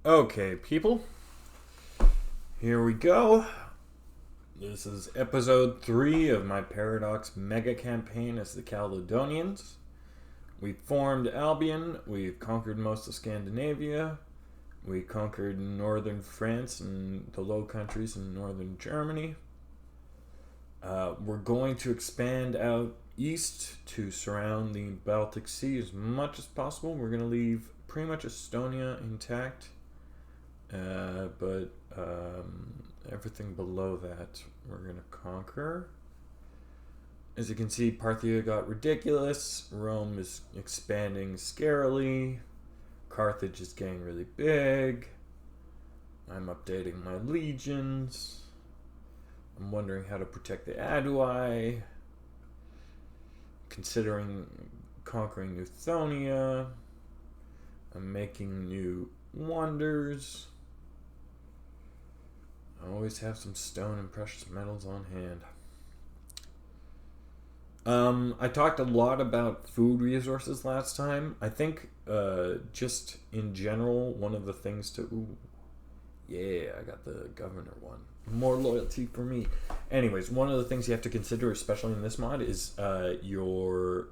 Okay, people, here we go. This is episode 3 of my Paradox mega campaign as the Caledonians. We've formed Albion, we've conquered most of Scandinavia, we conquered northern France and the Low Countries in northern Germany. We're going to expand out east to surround the Baltic Sea as much as possible. We're going to leave pretty much Estonia intact. But everything below that we're going to conquer. As you can see, Parthia got ridiculous. Rome is expanding scarily. Carthage is getting really big. I'm updating my legions. I'm wondering how to protect the Adui. Considering conquering New Thonia. I'm making new wonders. I always have some stone and precious metals on hand. I talked a lot about food resources last time. I think just in general, one of the things to... Ooh, yeah, I got the governor one. More loyalty for me. Anyways, one of the things you have to consider, especially in this mod, is your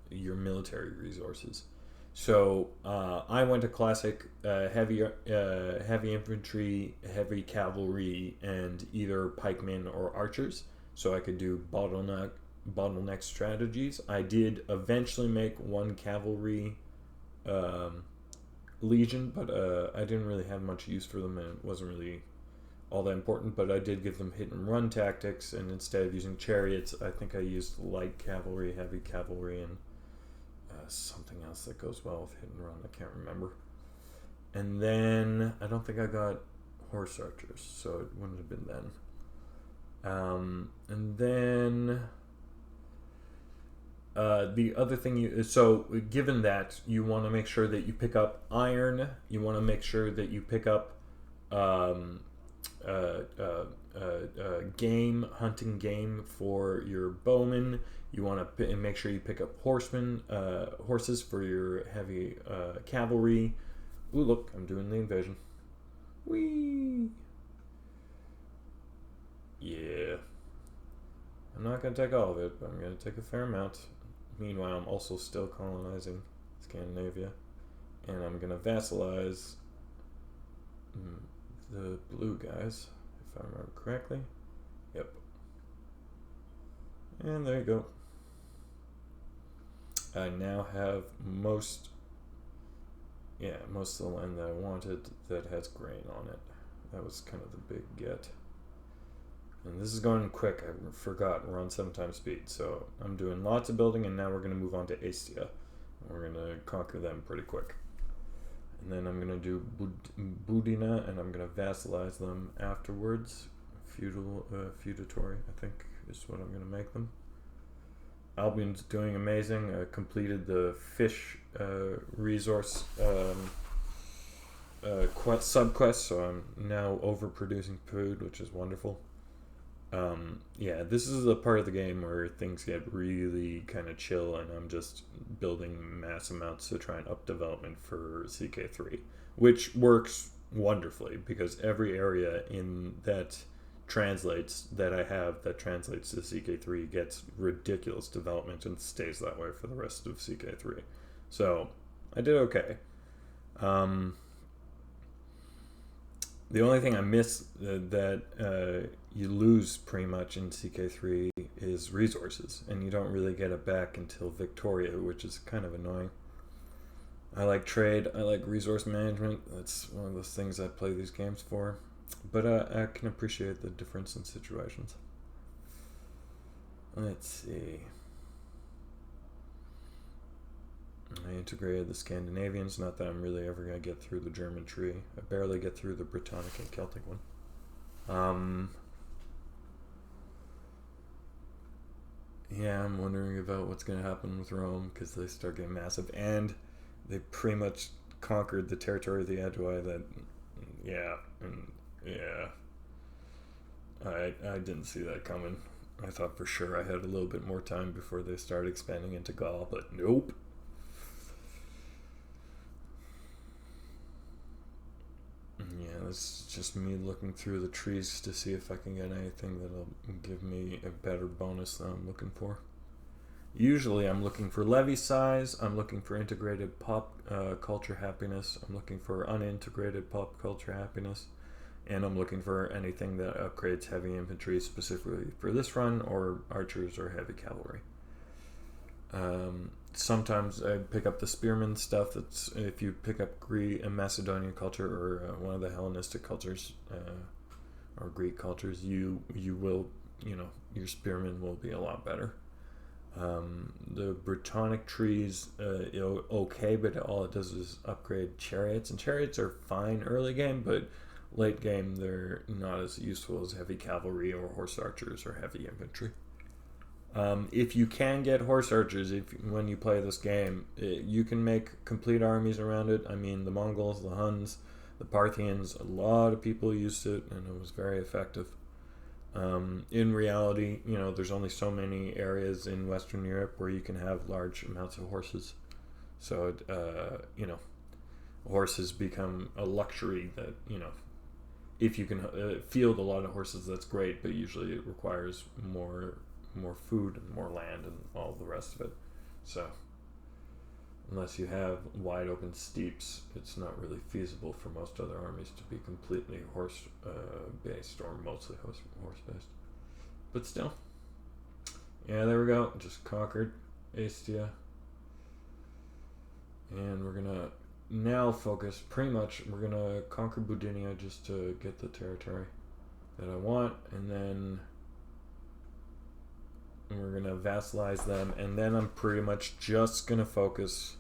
military resources. So I went to classic heavy infantry, heavy cavalry, and either pikemen or archers. So I could do bottleneck strategies. I did eventually make one cavalry legion, but I didn't really have much use for them, and it wasn't really all that important. But I did give them hit and run tactics, and instead of using chariots, I think I used light cavalry, heavy cavalry, and something else that goes well with hit and run. I can't remember. And then I don't think I got horse archers, so it wouldn't have been then. And then the other thing so given that, you want to make sure that you pick up iron. You want to make sure that you pick up hunting game for your bowmen. You want to make sure you pick up horses for your heavy cavalry. Ooh, look, I'm doing the invasion. Whee! Yeah. I'm not going to take all of it, but I'm going to take a fair amount. Meanwhile, I'm also still colonizing Scandinavia. And I'm going to vassalize the blue guys, if I remember correctly. Yep. And there you go. I now have most of the land that I wanted that has grain on it. That was kind of the big get. And this is going quick. I forgot we're on 7 times speed, so I'm doing lots of building, and now we're going to move on to Astia. We're going to conquer them pretty quick. And then I'm going to do Budina, and I'm going to vassalize them afterwards. Feudatory, I think, is what I'm going to make them. Albion's doing amazing. I completed the fish resource subquest, so I'm now overproducing food, which is wonderful. Yeah, this is the part of the game where things get really kind of chill, and I'm just building mass amounts to try and up development for CK3, which works wonderfully because every area in that translates to CK3 gets ridiculous development and stays that way for the rest of CK3. So I did okay. The only thing I miss that you lose pretty much in CK3 is resources, and you don't really get it back until Victoria, which is kind of annoying. I like trade, I like resource management. That's one of those things I play these games for. But I can appreciate the difference in situations. Let's see. I integrated the Scandinavians. Not that I'm really ever going to get through the German tree. I barely get through the Britannic and Celtic one. Yeah, I'm wondering about what's going to happen with Rome, because they start getting massive. And they pretty much conquered the territory of the Adui that... Yeah, and... Yeah. I didn't see that coming. I thought for sure I had a little bit more time before they started expanding into Gaul, but nope. it's just me looking through the trees to see if I can get anything that'll give me a better bonus than I'm looking for. Usually I'm looking for levy size, I'm looking for integrated pop culture happiness, I'm looking for unintegrated pop culture happiness, and I'm looking for anything that upgrades heavy infantry specifically for this run, or archers or heavy cavalry. Sometimes I pick up the spearman stuff. That's if you pick up Greek and Macedonian culture, or one of the Hellenistic cultures, or Greek cultures, you will, your spearmen will be a lot better. The Brittonic trees, okay, but all it does is upgrade chariots, and chariots are fine early game, but late game they're not as useful as heavy cavalry or horse archers or heavy infantry. If you can get horse archers, when you play this game, you can make complete armies around it. I mean, the Mongols, the Huns, the Parthians, a lot of people used it, and it was very effective. In reality, there's only so many areas in Western Europe where you can have large amounts of horses. So, horses become a luxury that, if you can field a lot of horses, that's great, but usually it requires more food and more land and all the rest of it. So, unless you have wide open steppes, it's not really feasible for most other armies to be completely horse based, or mostly horse based. But still, yeah, there we go. Just conquered Astia, and we're gonna now focus. Pretty much, we're gonna conquer Budinia just to get the territory that I want, and then we're gonna vassalize them, and then I'm pretty much just gonna focus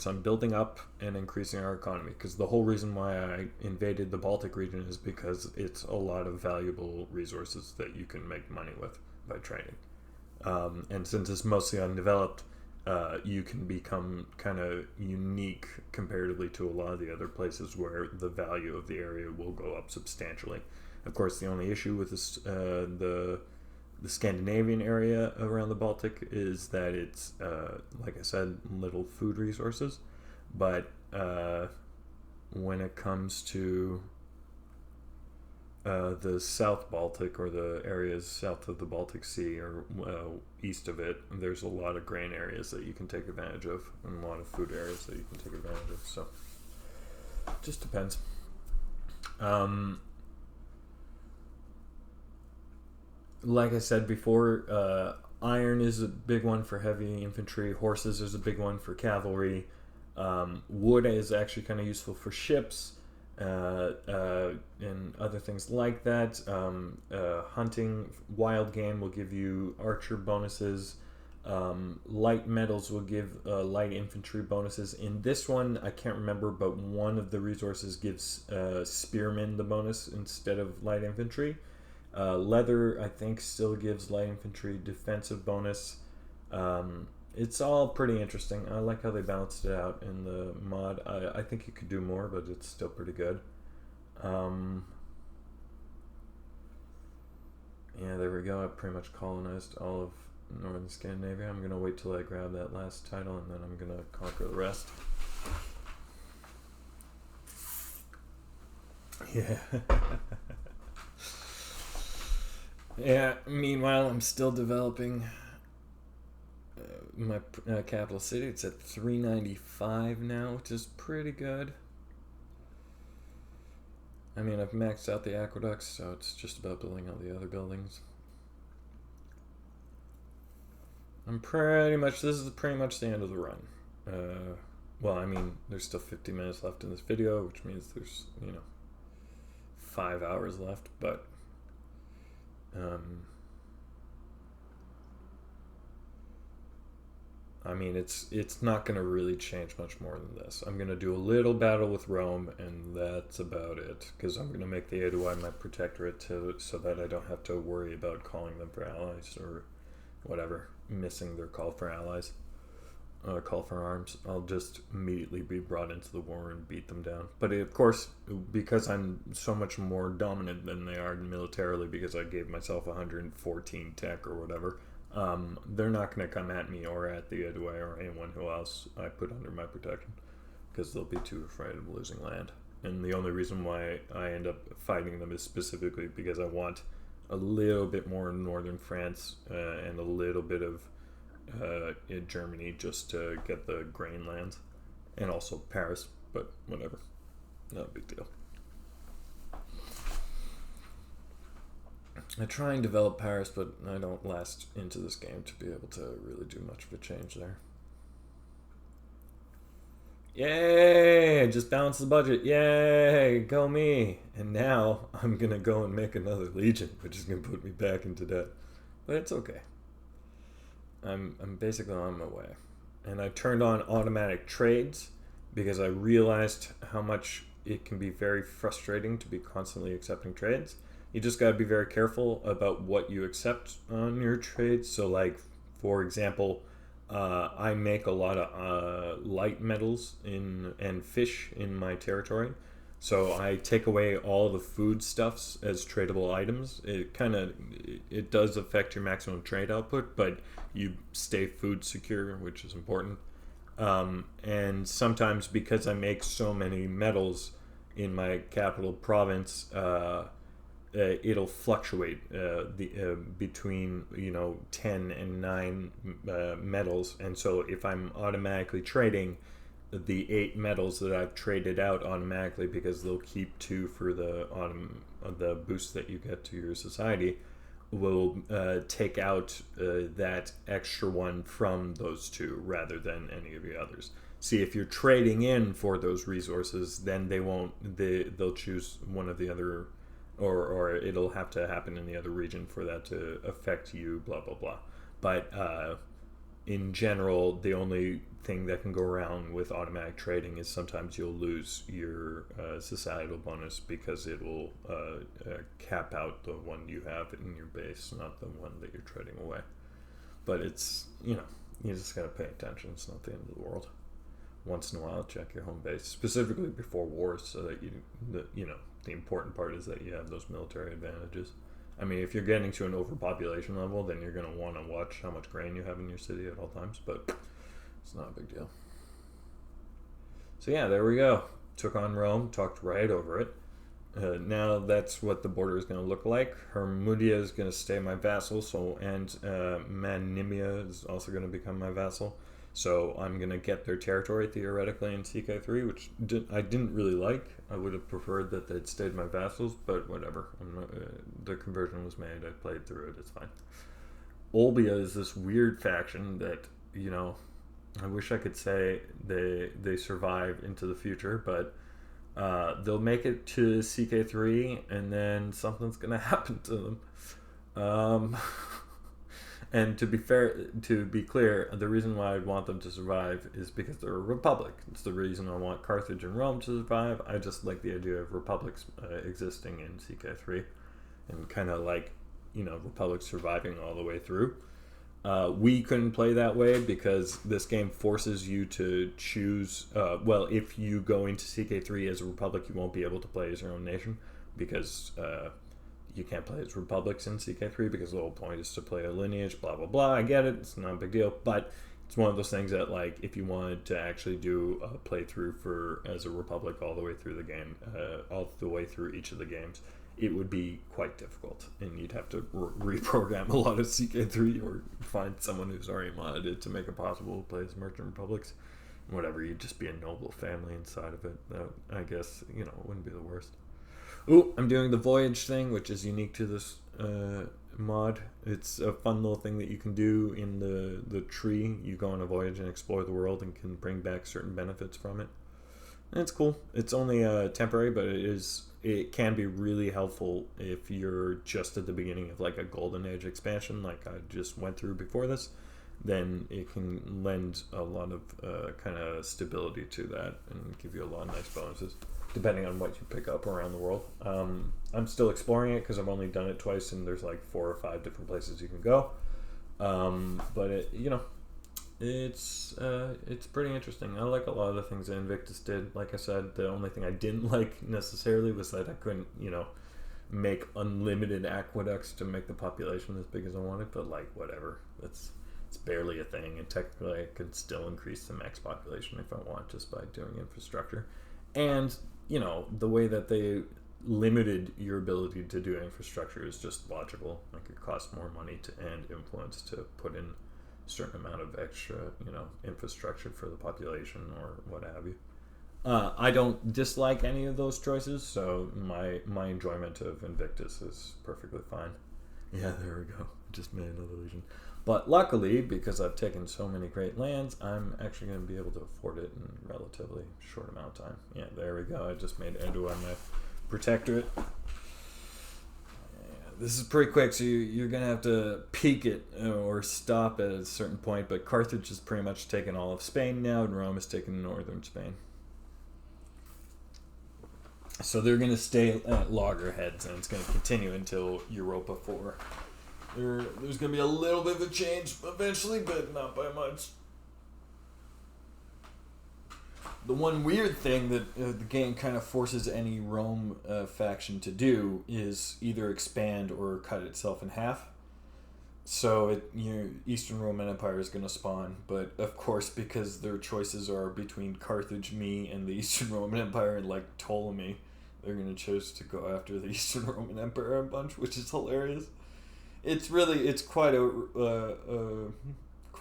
on building up and increasing our economy, because the whole reason why I invaded the Baltic region is because it's a lot of valuable resources that you can make money with by trading, and since it's mostly undeveloped, you can become kind of unique comparatively to a lot of the other places where the value of the area will go up substantially. Of course, the only issue with this, the Scandinavian area around the Baltic, is that it's, like I said, little food resources. But when it comes to the South Baltic, or the areas south of the Baltic Sea, or east of it, there's a lot of grain areas that you can take advantage of, and a lot of food areas that you can take advantage of. So, it just depends. Like I said before, iron is a big one for heavy infantry. Horses is a big one for cavalry. Wood is actually kind of useful for ships, and other things like that. Hunting wild game will give you archer bonuses. Light metals will give light infantry bonuses. In this one, I can't remember, but one of the resources gives spearmen the bonus instead of light infantry. Leather, I think, still gives light infantry defensive bonus. It's all pretty interesting. I like how they balanced it out in the mod. I think you could do more, but it's still pretty good. Yeah, there we go. I pretty much colonized all of northern Scandinavia. I'm going to wait till I grab that last title, and then I'm going to conquer the rest. Yeah. Yeah, meanwhile, I'm still developing my capital city. It's at 395 now, which is pretty good. I mean, I've maxed out the aqueducts, so it's just about building all the other buildings. This is pretty much the end of the run. Well, I mean, there's still 50 minutes left in this video, which means there's, 5 hours left, but I mean, it's not going to really change much more than this. I'm going to do a little battle with Rome, and that's about it, because I'm going to make the Aedui my protectorate so that I don't have to worry about calling them for allies or whatever, missing their call for allies, call for arms. I'll just immediately be brought into the war and beat them down. But of course, because I'm so much more dominant than they are militarily, because I gave myself 114 tech or whatever, they're not going to come at me or at the Aedui or anyone who else I put under my protection. because they'll be too afraid of losing land. And the only reason why I end up fighting them is specifically because I want a little bit more in northern France and a little bit of in Germany just to get the grain lands, and also Paris, but whatever, not a big deal. I try and develop Paris, but I don't last into this game to be able to really do much of a change there. Yay! Just balanced the budget. Yay! Go me! And now I'm gonna go and make another legion, which is gonna put me back into debt. But it's okay. I'm basically on my way. And I turned on automatic trades because I realized how much it can be very frustrating to be constantly accepting trades. You just gotta be very careful about what you accept on your trades. So like, for example, I make a lot of light metals and fish in my territory. So I take away all the foodstuffs as tradable items. It does affect your maximum trade output, but you stay food secure, which is important. And sometimes because I make so many metals in my capital province, it'll fluctuate between 10 and 9 metals, and so if I'm automatically trading the 8 metals that I've traded out automatically, because they'll keep 2 for the boost that you get to your society, will take out that extra one from those 2 rather than any of the others. See, if you're trading in for those resources, then they'll choose one of the other, or it'll have to happen in the other region for that to affect you, blah blah blah. But in general, the only thing that can go around with automatic trading is sometimes you'll lose your societal bonus because it will cap out the one you have in your base, not the one that you're trading away. But it's, you just gotta pay attention. It's not the end of the world. Once in a while, check your home base, specifically before wars, so that the important part is that you have those military advantages. I mean, if you're getting to an overpopulation level, then you're going to want to watch how much grain you have in your city at all times, but it's not a big deal. So yeah, there we go. Took on Rome, talked right over it. Now that's what the border is going to look like. Hermudia is going to stay my vassal, and Manimia is also going to become my vassal. So I'm going to get their territory theoretically in CK3, which I didn't really like. I would have preferred that they'd stayed my vassals, but whatever. The conversion was made. I played through it. It's fine. Olbia is this weird faction that, I wish I could say they survive into the future, but they'll make it to CK3 and then something's going to happen to them. And to be clear, the reason why I'd want them to survive is because they're a republic. It's the reason I want Carthage and Rome to survive. I just like the idea of republics existing in CK3 and kind of like, republics surviving all the way through. We couldn't play that way because this game forces you to choose. If you go into CK3 as a republic, you won't be able to play as your own nation because you can't play as republics in CK3 because the whole point is to play a lineage, blah, blah, blah. I get it. It's not a big deal. But it's one of those things that, like, if you wanted to actually do a playthrough as a republic all the way through the game, all the way through each of the games, it would be quite difficult. And you'd have to reprogram a lot of CK3 or find someone who's already modded it to make it possible to play as merchant republics. Whatever, you'd just be a noble family inside of it. That, I guess, wouldn't be the worst. Ooh, I'm doing the voyage thing, which is unique to this mod. It's a fun little thing that you can do in the tree. You go on a voyage and explore the world and can bring back certain benefits from it. And it's cool. It's only temporary, but it can be really helpful if you're just at the beginning of like a Golden Age expansion, like I just went through before this. Then it can lend a lot of kind of stability to that and give you a lot of nice bonuses, depending on what you pick up around the world. I'm still exploring it because I've only done it twice and there's like 4 or 5 different places you can go. But it's pretty interesting. I like a lot of the things that Invictus did. Like I said, the only thing I didn't like necessarily was that I couldn't, make unlimited aqueducts to make the population as big as I wanted. But like, whatever. It's barely a thing, and technically I could still increase the max population if I want just by doing infrastructure. And, the way that they limited your ability to do infrastructure is just logical. Like, it costs more money and influence to put in a certain amount of extra, infrastructure for the population or what have you. I don't dislike any of those choices, so my enjoyment of Invictus is perfectly fine. Yeah, there we go. Just made another legion. But luckily, because I've taken so many great lands, I'm actually going to be able to afford it in a relatively short amount of time. Yeah, there we go. I just made Edua my protectorate. Yeah, this is pretty quick, so you're going to have to peak it or stop at a certain point. But Carthage has pretty much taken all of Spain now, and Rome has taken northern Spain. So they're going to stay at loggerheads, and it's going to continue until Europa 4. There's going to be a little bit of a change eventually, but not by much. The one weird thing that the game kind of forces any Rome faction to do is either expand or cut itself in half. So Eastern Roman Empire is going to spawn, but of course, because their choices are between Carthage, me, and the Eastern Roman Empire, and like Ptolemy, they're going to choose to go after the Eastern Roman Empire a bunch, which is hilarious. It's quite a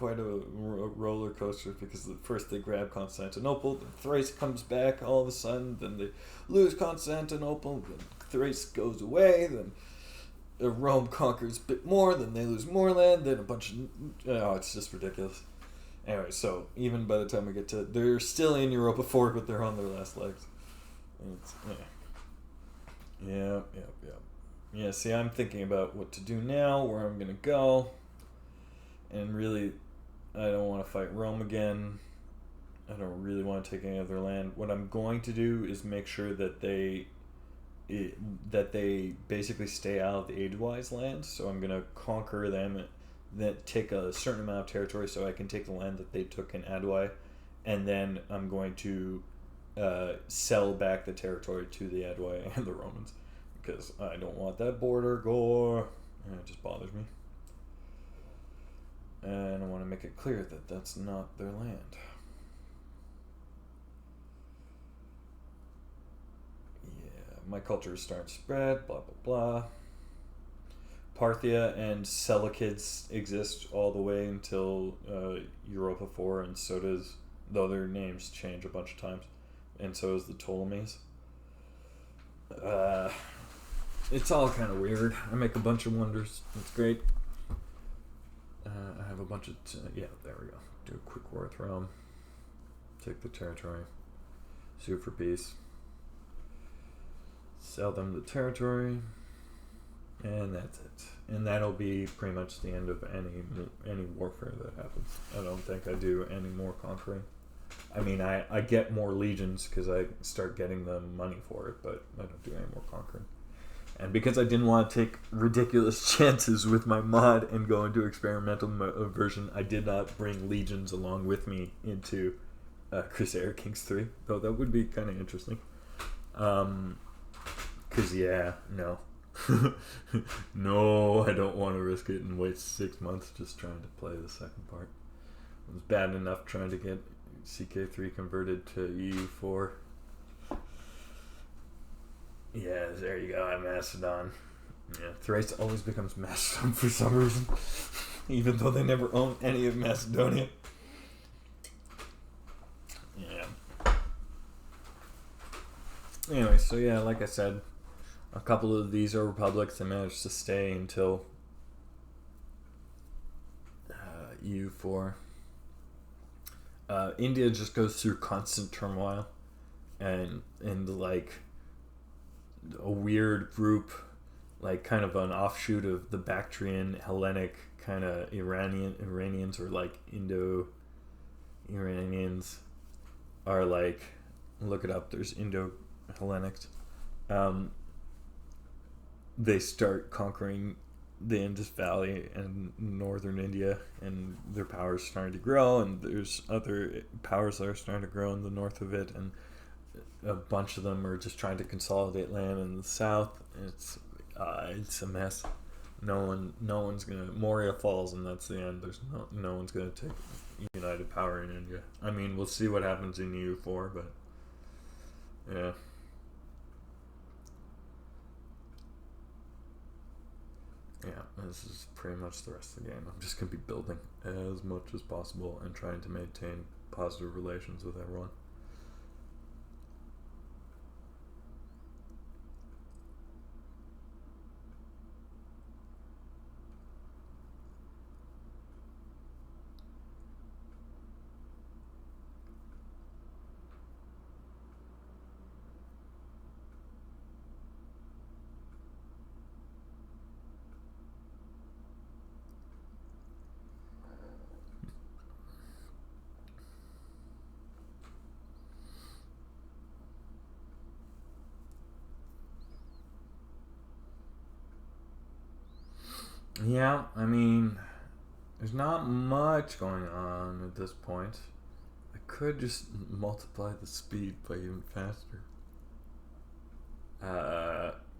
roller coaster, because first they grab Constantinople, then Thrace comes back all of a sudden, then they lose Constantinople, then Thrace goes away, then Rome conquers a bit more, then they lose more land, then a bunch of... it's just ridiculous. Anyway, so even by the time we get to... They're still in Europa 4, but they're on their last legs. Yeah, see, I'm thinking about what to do now, where I'm going to go. And really, I don't want to fight Rome again. I don't really want to take any other land. What I'm going to do is make sure that they basically stay out of the age-wise land. So I'm going to conquer them, then take a certain amount of territory so I can take the land that they took in Adwai. And then I'm going to sell back the territory to the Adwai and the Romans, because I don't want that border gore. It just bothers me. And I want to make it clear that that's not their land. Yeah, my culture is starting to spread, blah, blah, blah. Parthia and Selekids exist all the way until Europa 4, and so does, though their names change a bunch of times, and so does the Ptolemies. It's all kind of weird. I make a bunch of wonders. It's great. I have a bunch of... yeah, there we go. Do a quick war with Rome. Take the territory. Sue for peace. Sell them the territory. And that's it. And that'll be pretty much the end of any warfare that happens. I don't think I do any more conquering. I mean, I get more legions because I start getting the money for it, but I don't do any more conquering. And because I didn't want to take ridiculous chances with my mod and go into experimental version, I did not bring legions along with me into Crusader Kings 3, though that would be kind of interesting. Because, no. No, I don't want to risk it and waste 6 months just trying to play the second part. It was bad enough trying to get CK3 converted to EU4. Yeah, there you go. I'm Macedon. Yeah, Thrace always becomes Macedon for some reason, even though they never own any of Macedonia. Yeah. Anyway, so yeah, like I said, a couple of these are republics that managed to stay until EU4. India just goes through constant turmoil, and like a weird group, like kind of an offshoot of the Bactrian Hellenic kind of Iranians, or like Indo-Iranians are like, look it up, there's Indo-Hellenics. They start conquering the Indus Valley and northern India, and their powers starting to grow, and there's other powers that are starting to grow in the north of it, and a bunch of them are just trying to consolidate land in the south. It's a mess. No one's gonna Moria falls, and that's the end. There's no one's gonna take United Power in India. I mean, we'll see what happens in EU4, but yeah. Yeah, this is pretty much the rest of the game. I'm just gonna be building as much as possible and trying to maintain positive relations with everyone. Yeah, I mean, there's not much going on at this point. I could just multiply the speed by even faster.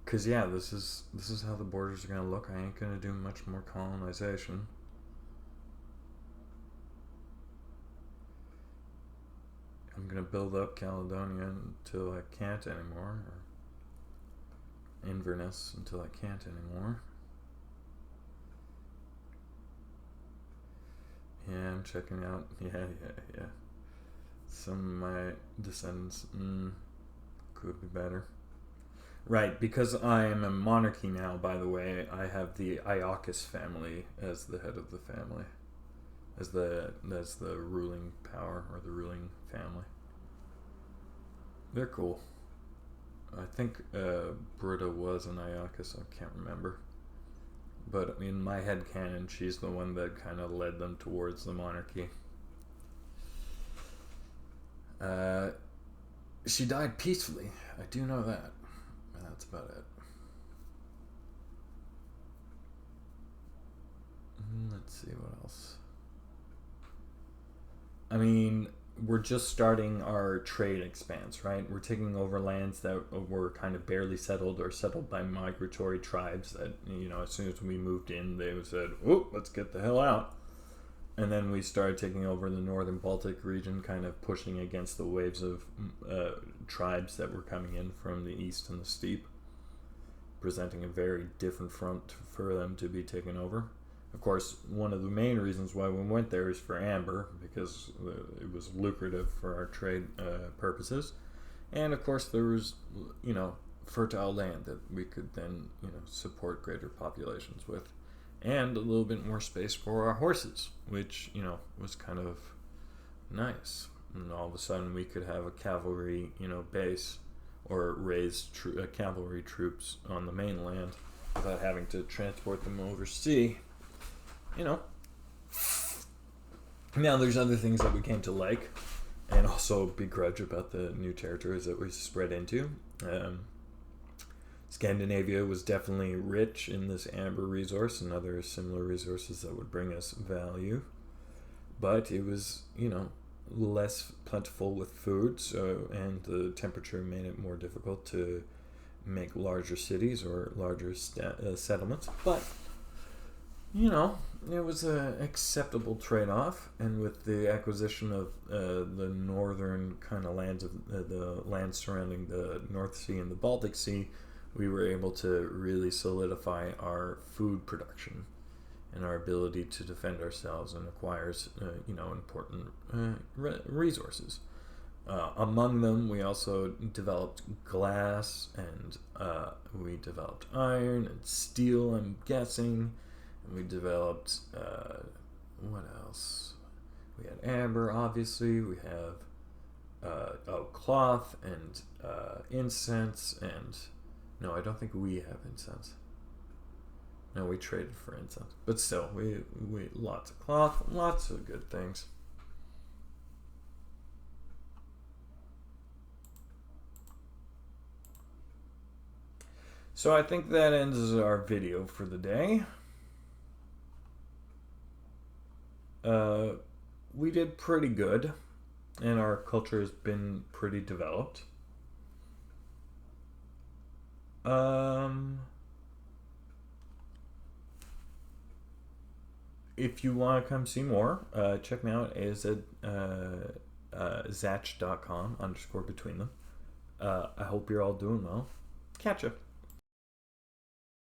Cause yeah, this is how the borders are gonna look. I ain't gonna do much more colonization. I'm gonna build up Caledonia until I can't anymore, or Inverness until I can't anymore. Yeah, I'm checking out. Yeah. Some of my descendants could be better. Right, because I am a monarchy now, by the way, I have the Iacus family as the head of the family. As the ruling power, or the ruling family. They're cool. I think Britta was an Iacus, I can't remember. But in my headcanon, she's the one that kind of led them towards the monarchy. She died peacefully. I do know that. And that's about it. Let's see what else. I mean, we're just starting our trade expanse, right? We're taking over lands that were kind of barely settled or settled by migratory tribes that, as soon as we moved in, they said, oh, let's get the hell out. And then we started taking over the northern Baltic region, kind of pushing against the waves of tribes that were coming in from the east and the steppe, presenting a very different front for them to be taken over. Of course, one of the main reasons why we went there is for amber, because it was lucrative for our trade purposes. And of course, there was, fertile land that we could then, support greater populations with. And a little bit more space for our horses, which, was kind of nice. And all of a sudden, we could have a cavalry, base, or raise cavalry troops on the mainland without having to transport them overseas. Now there's other things that we came to like, and also begrudge about the new territories that we spread into. Scandinavia was definitely rich in this amber resource and other similar resources that would bring us value, but it was, less plentiful with food, and the temperature made it more difficult to make larger cities or larger settlements. But it was an acceptable trade-off, and with the acquisition of the northern kind of lands of the lands surrounding the North Sea and the Baltic Sea, we were able to really solidify our food production and our ability to defend ourselves and acquire, important resources. Among them, we also developed glass, and we developed iron and steel, I'm guessing. We developed, what else? We had amber, obviously. We have cloth and incense, and no, I don't think we have incense. No, we traded for incense, but still, we lots of cloth, lots of good things. So I think that ends our video for the day. We did pretty good, and our culture has been pretty developed. if you want to come see more, check me out as at zatch.com _ between them. I hope you're all doing well. Catch ya.